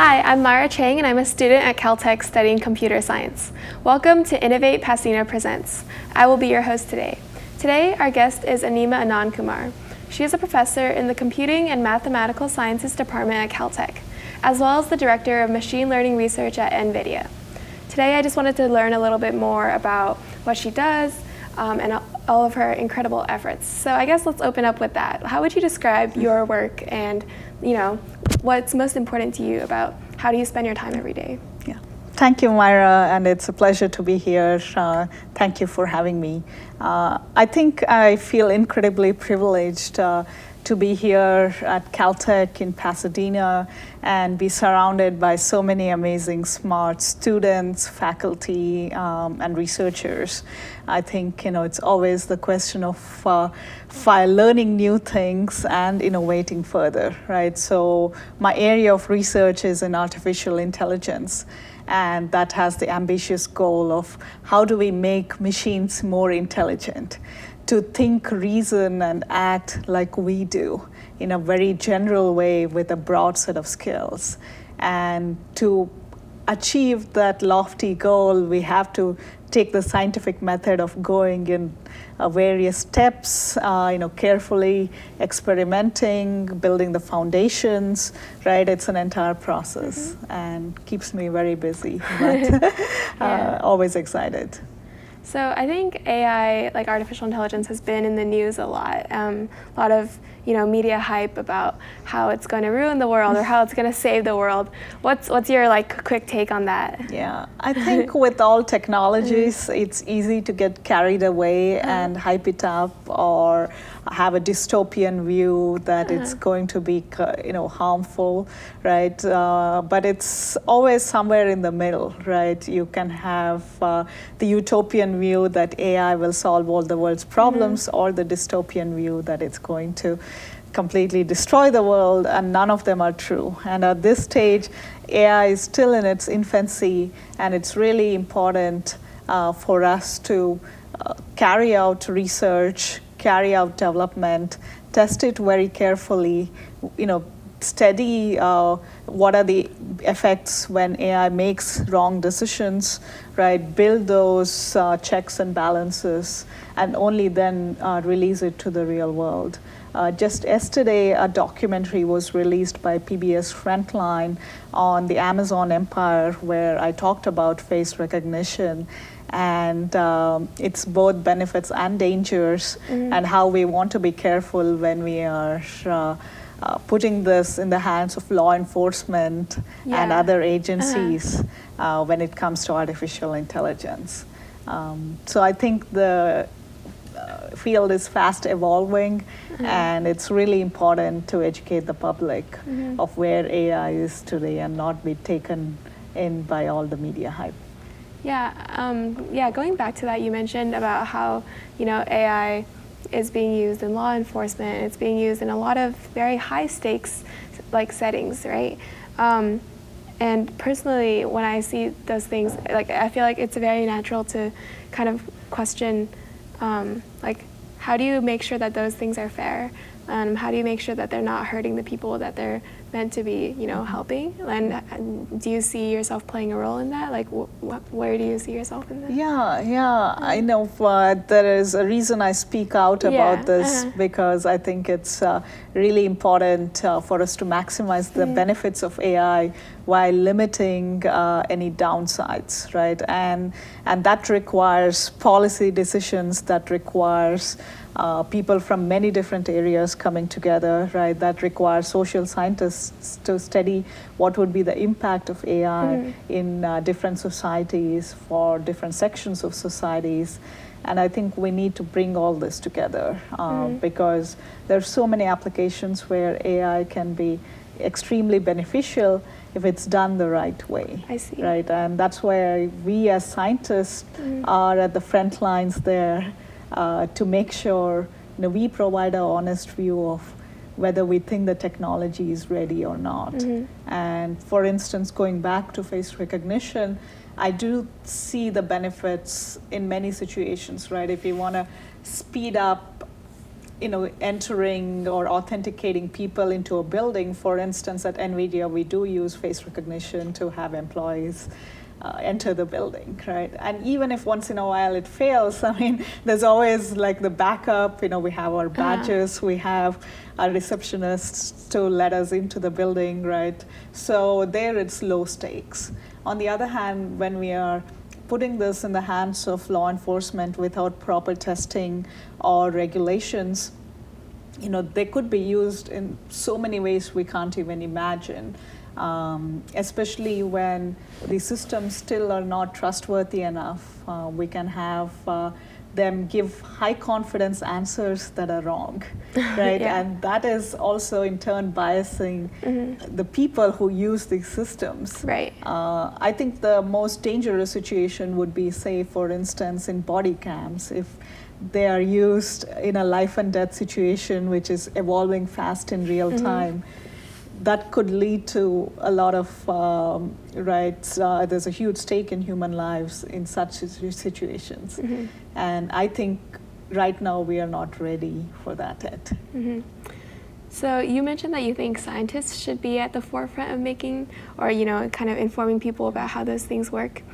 Hi, I'm Myra Cheng, and I'm a student at CalTech studying computer science. Welcome to Innovate Pasadena Presents. I will be your host today. Today, our guest is Anima Anandkumar. She is a professor in the Computing and Mathematical Sciences Department at CalTech, as well as the Director of Machine Learning Research at NVIDIA. Today, I just wanted to learn a little bit more about what she does and all of her incredible efforts. So I guess let's open up with that. How would you describe your work and, what's most important to you about how do you spend your time every day? Yeah. Thank you, Myra, and it's a pleasure to be here. Thank you for having me. I think I feel incredibly privileged to be here at CalTech in Pasadena and be surrounded by so many amazing, smart students, faculty, and researchers. I think it's always the question of learning new things and innovating further, right? So my area of research is in artificial intelligence, and that has the ambitious goal of how do we make machines more intelligent, to think, reason, and act like we do in a very general way with a broad set of skills. And to achieve that lofty goal, we have to take the scientific method of going in various steps, carefully experimenting, building the foundations, right? It's an entire process and keeps me very busy, but always excited. So I think AI, like artificial intelligence, has been in the news a lot. A lot of media hype about how it's going to ruin the world or how it's going to save the world. What's your quick take on that? Yeah, I think with all technologies, it's easy to get carried away and hype it up or have a dystopian view that it's going to be harmful, right? But it's always somewhere in the middle, right? You can have the utopian view that AI will solve all the world's problems, or the dystopian view that it's going to completely destroy the world, and none of them are true. And at this stage, AI is still in its infancy, and it's really important for us to carry out research, carry out development, test it very carefully, study what are the effects when AI makes wrong decisions, right? Build those checks and balances, and only then release it to the real world. Just yesterday, a documentary was released by PBS Frontline on the Amazon empire, where I talked about face recognition and its both benefits and dangers, and how we want to be careful when we are putting this in the hands of law enforcement and other agencies when it comes to artificial intelligence. So I think the field is fast evolving, and it's really important to educate the public of where AI is today and not be taken in by all the media hype. Going back to that, you mentioned about how AI is being used in law enforcement. It's being used in a lot of very high stakes settings, right? And personally, when I see those things, I feel like it's very natural to kind of question, how do you make sure that those things are fair? How do you make sure that they're not hurting the people that they're meant to be, helping? And do you see yourself playing a role in that? Where do you see yourself in that? Yeah. I know there is a reason I speak out about this, because I think it's really important for us to maximize the benefits of AI while limiting any downsides, right? And that requires policy decisions, that requires people from many different areas coming together, right? That requires social scientists to study what would be the impact of AI in different societies for different sections of societies. And I think we need to bring all this together because there's so many applications where AI can be extremely beneficial if it's done the right way. I see. Right, and that's why we as scientists are at the front lines there to make sure we provide an honest view of whether we think the technology is ready or not. And for instance, going back to face recognition, I do see the benefits in many situations, right? If you want to speed up entering or authenticating people into a building. For instance, at NVIDIA, we do use face recognition to have employees enter the building, right? And even if once in a while it fails, I mean, there's always like the backup. We have our badges, we have our receptionists to let us into the building, right? So there it's low stakes. On the other hand, when we are putting this in the hands of law enforcement without proper testing or regulations, they could be used in so many ways we can't even imagine, especially when the systems still are not trustworthy enough. We can have them give high confidence answers that are wrong, right? Yeah. And that is also in turn biasing the people who use these systems. Right. I think the most dangerous situation would be, say, for instance, in body cams. If they are used in a life and death situation, which is evolving fast in real time, that could lead to a lot of rights. There's a huge stake in human lives in such situations. And I think right now we are not ready for that yet. So you mentioned that you think scientists should be at the forefront of making, or kind of informing people about how those things work.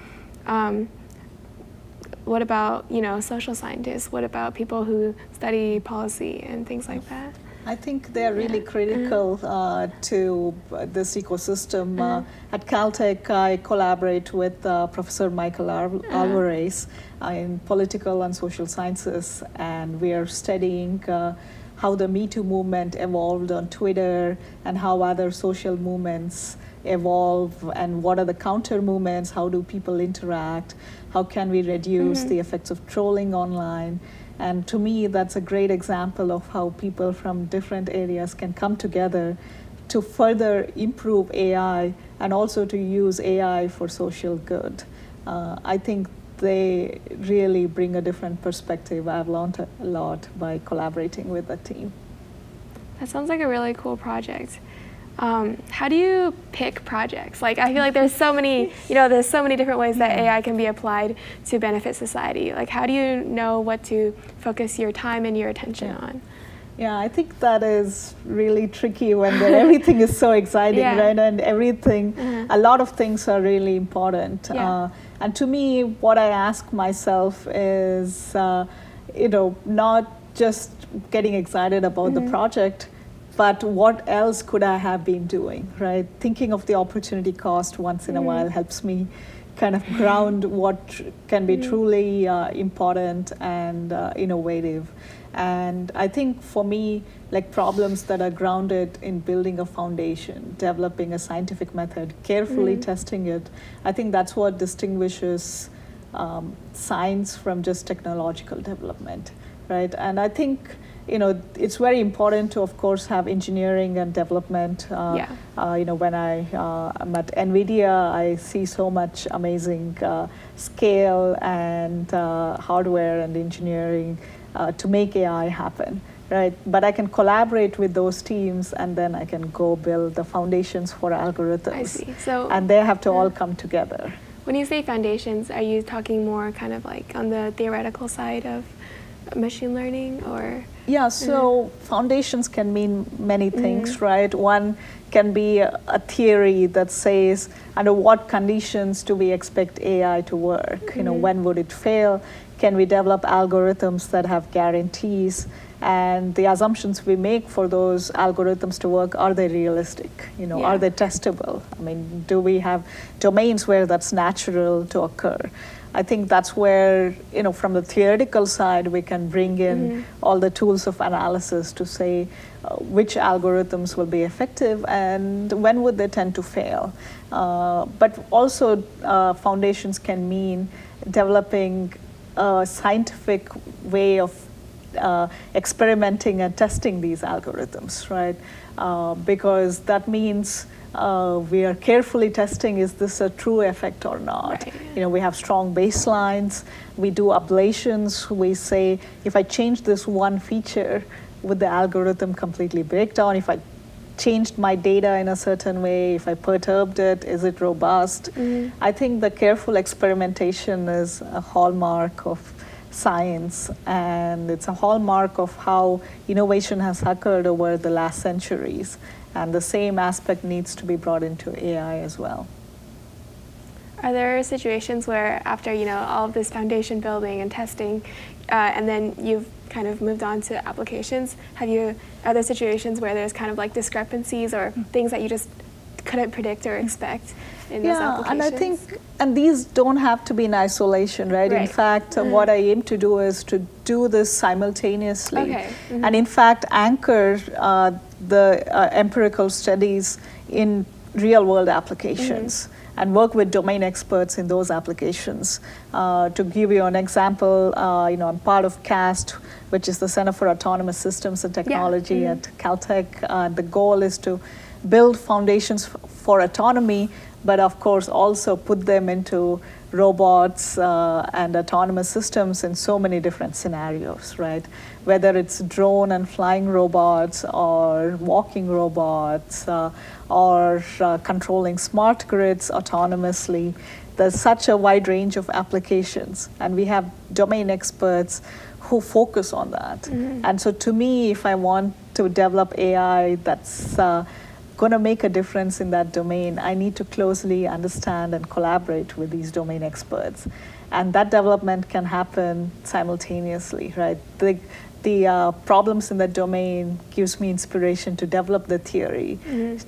What about social scientists? What about people who study policy and things like that? I think they're really critical to this ecosystem. At CalTech, I collaborate with Professor Michael Alvarez in political and social sciences, and we are studying how the Me Too movement evolved on Twitter and how other social movements evolve, and what are the counter movements, how do people interact, how can we reduce the effects of trolling online. And to me, that's a great example of how people from different areas can come together to further improve AI and also to use AI for social good. I think they really bring a different perspective. I've learned a lot by collaborating with the team. That sounds like a really cool project. How do you pick projects? Like, I feel like there's so many, there's so many different ways that AI can be applied to benefit society. Like, how do you know what to focus your time and your attention on? Yeah, I think that is really tricky when everything is so exciting, right? And everything, a lot of things are really important. And to me, what I ask myself is, not just getting excited about the project, but what else could I have been doing, right? Thinking of the opportunity cost once in a while helps me kind of ground what can be truly important and innovative. And I think for me, like problems that are grounded in building a foundation, developing a scientific method, carefully testing it, I think that's what distinguishes science from just technological development, right? And I think it's very important to, of course, have engineering and development. When I'm at NVIDIA, I see so much amazing scale and hardware and engineering to make AI happen, right? But I can collaborate with those teams, and then I can go build the foundations for algorithms. I see. So, and they have to all come together. When you say foundations, are you talking more kind of like on the theoretical side of machine learning, or? Yeah, so foundations can mean many things, right? One can be a theory that says under what conditions do we expect AI to work? When would it fail? Can we develop algorithms that have guarantees? And the assumptions we make for those algorithms to work, are they realistic? Are they testable? I mean, do we have domains where that's natural to occur? I think that's where, from the theoretical side, we can bring in all the tools of analysis to say which algorithms will be effective and when would they tend to fail. But also, foundations can mean developing a scientific way of experimenting and testing these algorithms, right? Because that means we are carefully testing, is this a true effect or not? Right. We have strong baselines, we do ablations, we say, if I change this one feature, would the algorithm completely break down? If I changed my data in a certain way, if I perturbed it, is it robust? I think the careful experimentation is a hallmark of science, and it's a hallmark of how innovation has occurred over the last centuries. And the same aspect needs to be brought into AI as well. Are there situations where after, all of this foundation building and testing, and then you've kind of moved on to applications, are there situations where there's kind of like discrepancies or things that you just couldn't predict or expect in those applications? And these don't have to be in isolation, right? In fact, what I aim to do is to do this simultaneously. Okay. Mm-hmm. And in fact, anchor the empirical studies in real world applications. And work with domain experts in those applications. To give you an example, I'm part of CAST, which is the Center for Autonomous Systems and Technology at CalTech. The goal is to build foundations for autonomy, but of course also put them into robots and autonomous systems in so many different scenarios, right? Whether it's drone and flying robots or walking robots or controlling smart grids autonomously. There's such a wide range of applications, and we have domain experts who focus on that. And so to me, if I want to develop AI that's going to make a difference in that domain, I need to closely understand and collaborate with these domain experts. And that development can happen simultaneously, right? The problems in that domain gives me inspiration to develop the theory,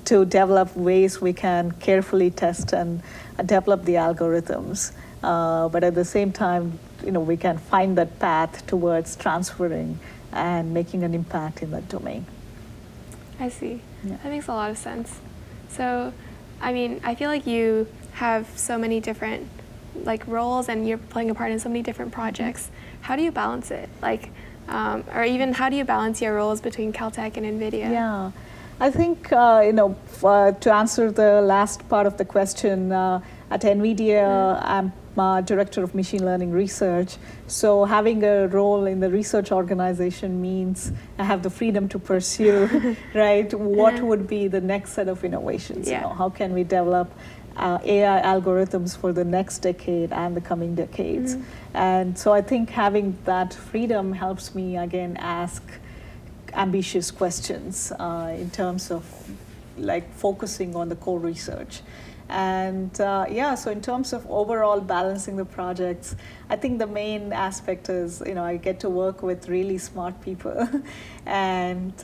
to develop ways we can carefully test and develop the algorithms. But at the same time, we can find that path towards transferring and making an impact in that domain. I see. Yeah. That makes a lot of sense. So, I feel like you have so many different roles, and you're playing a part in so many different projects. How do you balance it? Or even how do you balance your roles between CalTech and NVIDIA? Yeah, I think, to answer the last part of the question, at NVIDIA, I'm Director of Machine Learning Research. So having a role in the research organization means I have the freedom to pursue, right, what would be the next set of innovations? How can we develop AI algorithms for the next decade and the coming decades? And so I think having that freedom helps me, again, ask ambitious questions in terms of focusing on the core research. And so in terms of overall balancing the projects, I think the main aspect is, I get to work with really smart people and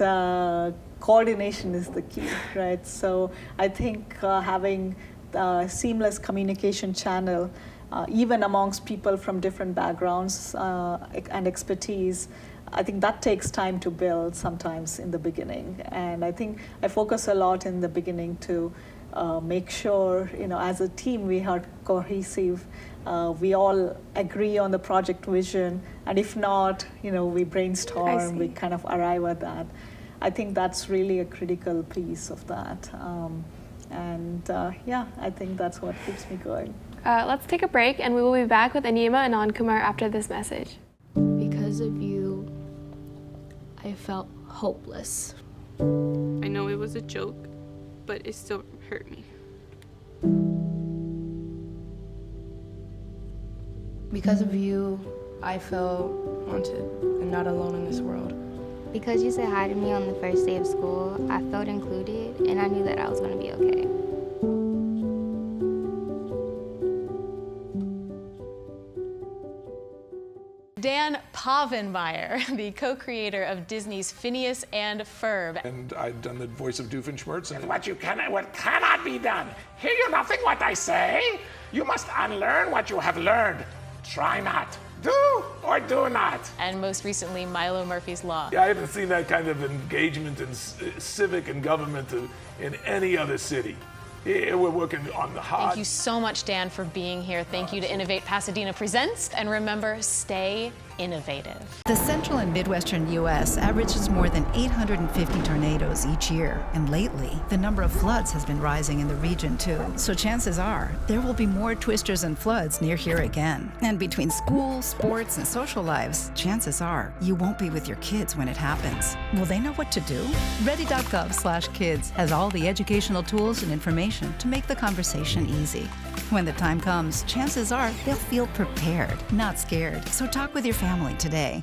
coordination is the key, right? So I think having seamless communication channel, even amongst people from different backgrounds and expertise, I think that takes time to build sometimes in the beginning. And I think I focus a lot in the beginning to make sure, as a team, we are cohesive. We all agree on the project vision, and if not, we brainstorm, we kind of arrive at that. I think that's really a critical piece of that. I think that's what keeps me going. Let's take a break, and we will be back with Anima Anandkumar after this message. Because of you, I felt hopeless. I know it was a joke, but it still hurt me. Because of you, I felt wanted and not alone in this world. Because you said hi to me on the first day of school, I felt included, and I knew that I was going to be okay. Dan Povenmire, the co-creator of Disney's Phineas and Ferb. And I've done the voice of Doofenshmirtz. And What cannot be done. Hear you nothing what I say? You must unlearn what you have learned. Try not. Do or do not. And most recently, Milo Murphy's Law. I haven't seen that kind of engagement in civic and government in any other city. We're working on the hard. Thank you so much, Dan, for being here. Thank you to Innovate Pasadena Presents. And remember, stay innovative. The central and midwestern U.S. averages more than 850 tornadoes each year. And lately, the number of floods has been rising in the region, too. So chances are, there will be more twisters and floods near here again. And between school, sports, and social lives, chances are, you won't be with your kids when it happens. Will they know what to do? Ready.gov/kids has all the educational tools and information to make the conversation easy. When the time comes, chances are they'll feel prepared, not scared. So talk with your family today.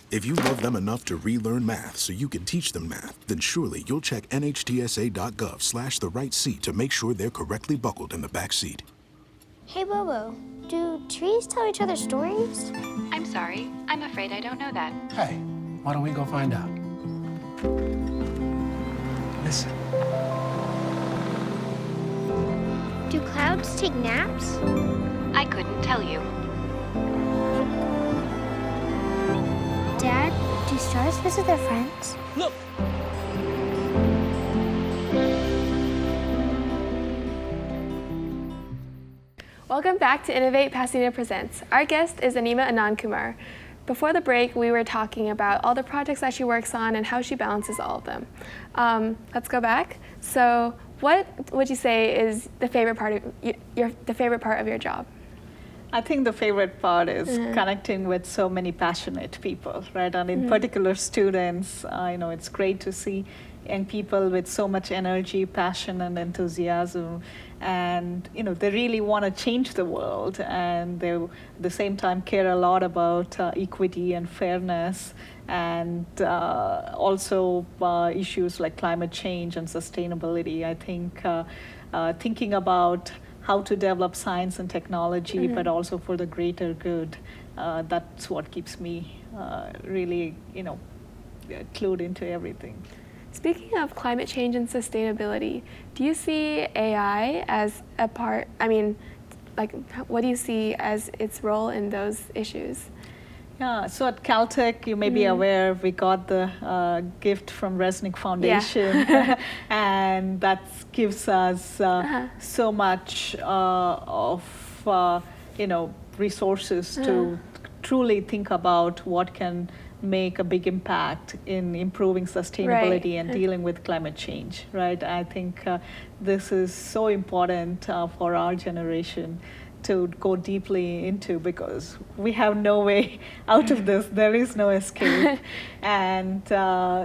If you love them enough to relearn math so you can teach them math, then surely you'll check nhtsa.gov/the-right-seat to make sure they're correctly buckled in the back seat. Hey, Bobo, do trees tell each other stories? I'm sorry. I'm afraid I don't know that. Hey, why don't we go find out? Listen. Do clouds take naps? I couldn't tell you. Dad, do stars visit their friends? Look! Welcome back to Innovate Pasadena Presents. Our guest is Anima Anandkumar. Before the break, we were talking about all the projects that she works on and how she balances all of them. Let's go back. So, what would you say is the favorite part of your job? I think the favorite part is connecting with so many passionate people, right? And in particular students, it's great to see young people with so much energy, passion, and enthusiasm. And, they really want to change the world. And they, at the same time, care a lot about equity and fairness, and also issues like climate change and sustainability. I think thinking about how to develop science and technology, but also for the greater good. That's what keeps me really, clued into everything. Speaking of climate change and sustainability, do you see AI as a part, what do you see as its role in those issues? Yeah, so at CalTech, you may be aware, we got the gift from Resnick Foundation, and that gives us so much of resources to truly think about what can make a big impact in improving sustainability and dealing with climate change, right? I think this is so important for our generation to go deeply into, because we have no way out of this. There is no escape. And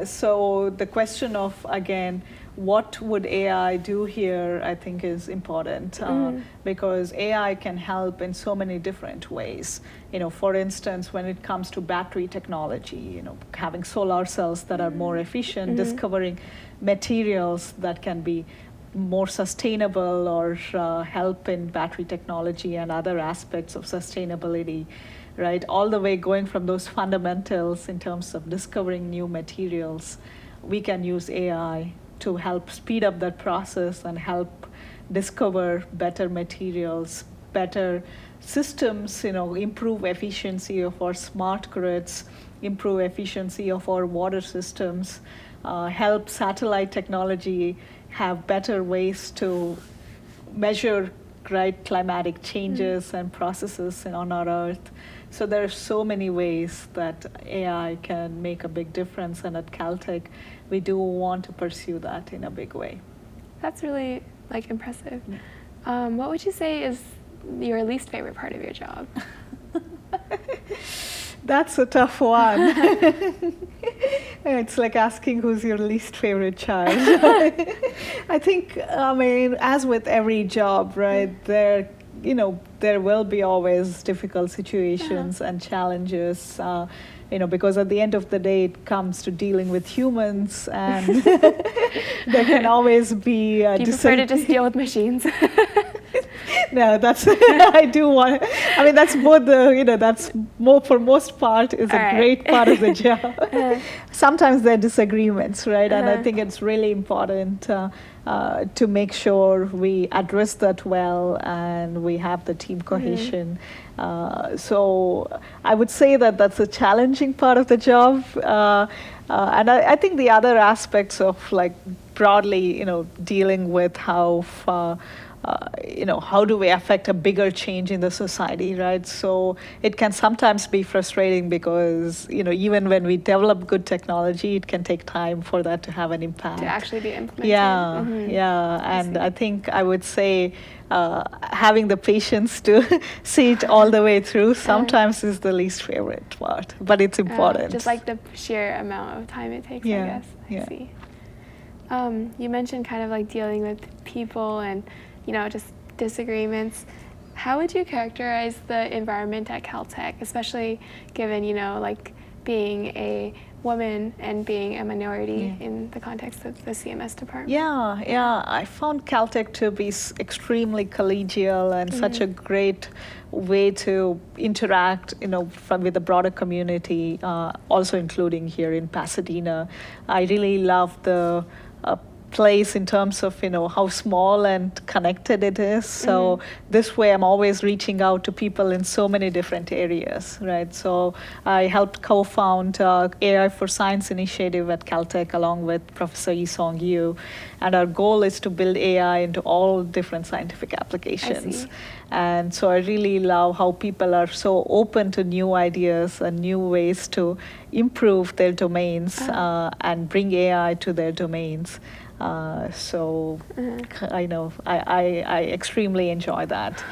so the question of, again, what would AI do here, I think is important, because AI can help in so many different ways. For instance, when it comes to battery technology, having solar cells that are more efficient, discovering materials that can be more sustainable or help in battery technology and other aspects of sustainability, right? All the way going from those fundamentals in terms of discovering new materials, we can use AI to help speed up that process and help discover better materials, better systems, improve efficiency of our smart grids, improve efficiency of our water systems, help satellite technology have better ways to measure climatic changes and processes on our Earth. So there are so many ways that AI can make a big difference, and at CalTech, we do want to pursue that in a big way. That's really impressive. What would you say is your least favorite part of your job? That's a tough one. It's like asking who's your least favorite child. I think, as with every job, right, there will be always difficult situations and challenges, because at the end of the day, it comes to dealing with humans, and there can always be Do you prefer to just deal with machines? No, that's I do want. That's both that's more for most part is a great part of the job. Sometimes there are disagreements, right? And I think it's really important to make sure we address that well and we have the team cohesion. So I would say that that's a challenging part of the job. And I think the other aspects of broadly, dealing with how how do we affect a bigger change in the society, right? So it can sometimes be frustrating because, even when we develop good technology, it can take time for that to have an impact. To actually be implemented. Yeah. And I think I would say having the patience to see it all the way through sometimes is the least favorite part, but it's important. Just the sheer amount of time it takes, I guess. I see. You mentioned kind of dealing with people and just disagreements. How would you characterize the environment at CalTech, especially given, like being a woman and being a minority in the context of the CMS department? Yeah. I found CalTech to be extremely collegial and such a great way to interact, with the broader community, also including here in Pasadena. I really love the place in terms of how small and connected it is. So this way I'm always reaching out to people in so many different areas, right? So I helped co-found AI for Science initiative at CalTech along with Professor Yi-Song Yu, and our goal is to build AI into all different scientific applications. And so I really love how people are so open to new ideas and new ways to improve their domains and bring AI to their domains. I know I extremely enjoy that.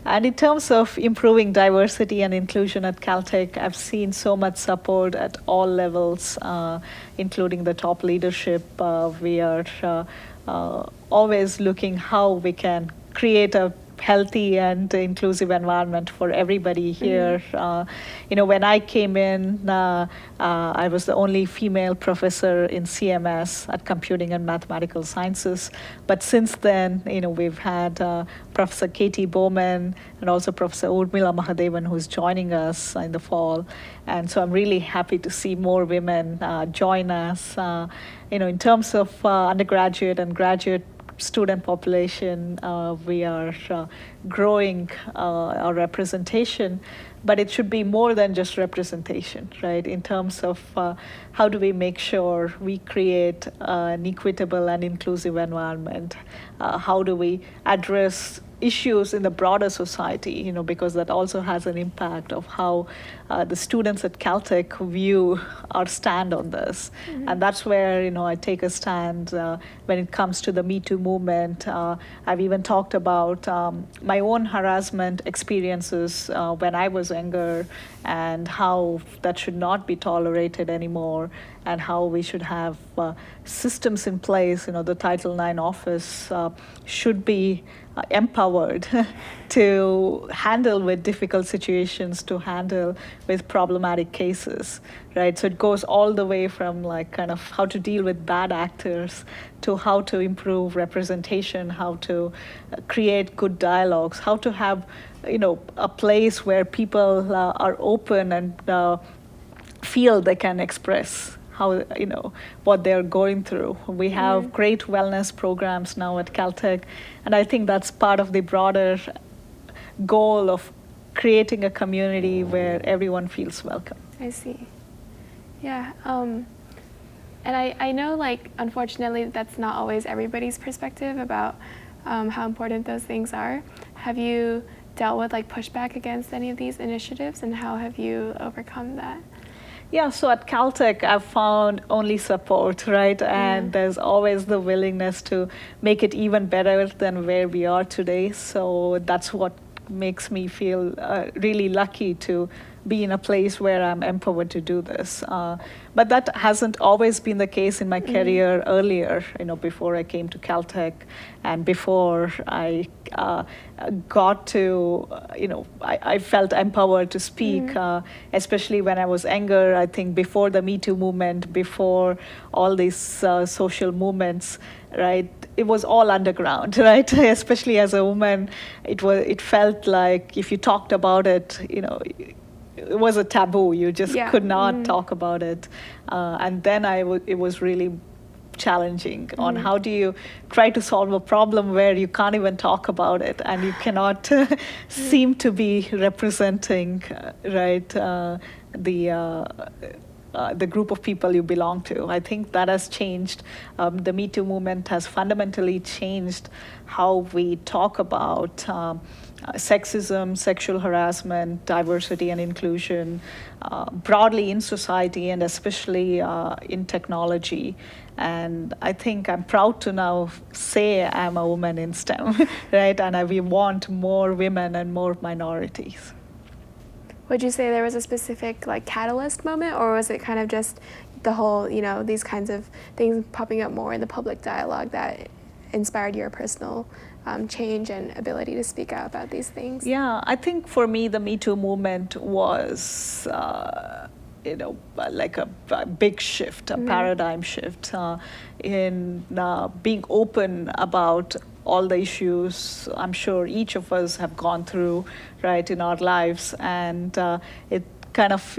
And in terms of improving diversity and inclusion at CalTech, I've seen so much support at all levels, including the top leadership. We are always looking how we can create a healthy and inclusive environment for everybody here. When I came in, I was the only female professor in CMS at Computing and Mathematical Sciences. But since then, we've had Professor Katie Bowman and also Professor Urmila Mahadevan, who's joining us in the fall. And so I'm really happy to see more women join us. In terms of undergraduate and graduate student population, we are growing our representation, but it should be more than just representation, right? In terms of how do we make sure we create an equitable and inclusive environment? How do we address issues in the broader society, because that also has an impact of how the students at CalTech view our stand on this. And that's where, I take a stand when it comes to the Me Too movement. I've even talked about my own harassment experiences when I was younger and how that should not be tolerated anymore, and how we should have systems in place. The Title IX office should be empowered to handle with difficult situations, to handle with problematic cases, right? So it goes all the way from kind of how to deal with bad actors to how to improve representation, how to create good dialogues, how to have, a place where people are open and feel they can express how, what they're going through. We have great wellness programs now at CalTech, and I think that's part of the broader goal of creating a community where everyone feels welcome. I see. Yeah. And I know, unfortunately, that's not always everybody's perspective about how important those things are. Have you dealt with pushback against any of these initiatives, and how have you overcome that? Yeah, so at CalTech, I've found only support, right? And there's always the willingness to make it even better than where we are today. So that's what makes me feel really lucky to be in a place where I'm empowered to do this. But that hasn't always been the case in my career earlier, before I came to CalTech and before I got to, I felt empowered to speak, especially when I was younger. I think before the Me Too movement, before all these social movements, right? It was all underground, right? Especially as a woman, it felt like if you talked about it, it was a taboo. You just could not talk about it. And then it was really challenging on how do you try to solve a problem where you can't even talk about it and you cannot seem to be representing, right, the group of people you belong to. I think that has changed. The Me Too movement has fundamentally changed how we talk about sexism, sexual harassment, diversity and inclusion, broadly in society and especially in technology. And I think I'm proud to now say I'm a woman in STEM, right? And we want more women and more minorities. Would you say there was a specific catalyst moment, or was it kind of just the whole, these kinds of things popping up more in the public dialogue that inspired your personal change and ability to speak out about these things? Yeah, I think for me, the Me Too movement was, like a big shift, a paradigm shift in being open about all the issues I'm sure each of us have gone through, right, in our lives. And it kind of,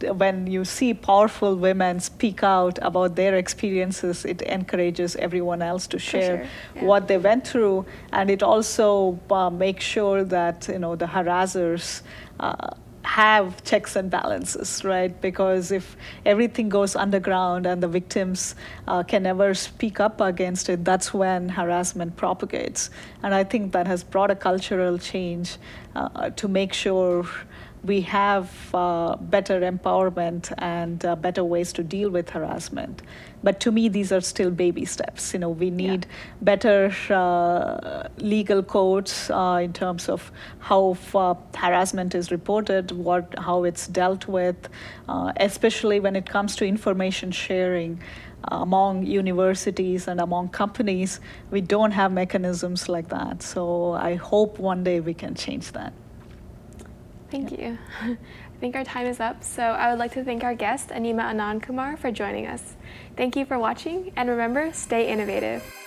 when you see powerful women speak out about their experiences, it encourages everyone else to share what they went through. And it also makes sure that, the harassers have checks and balances, right? Because if everything goes underground and the victims can never speak up against it, that's when harassment propagates. And I think that has brought a cultural change to make sure we have better empowerment and better ways to deal with harassment. But to me, these are still baby steps. We need better legal codes in terms of how harassment is reported, how it's dealt with, especially when it comes to information sharing. Among universities and among companies, we don't have mechanisms like that. So I hope one day we can change that. Thank you. I think our time is up, so I would like to thank our guest, Anima Anandkumar, for joining us. Thank you for watching, and remember, stay innovative.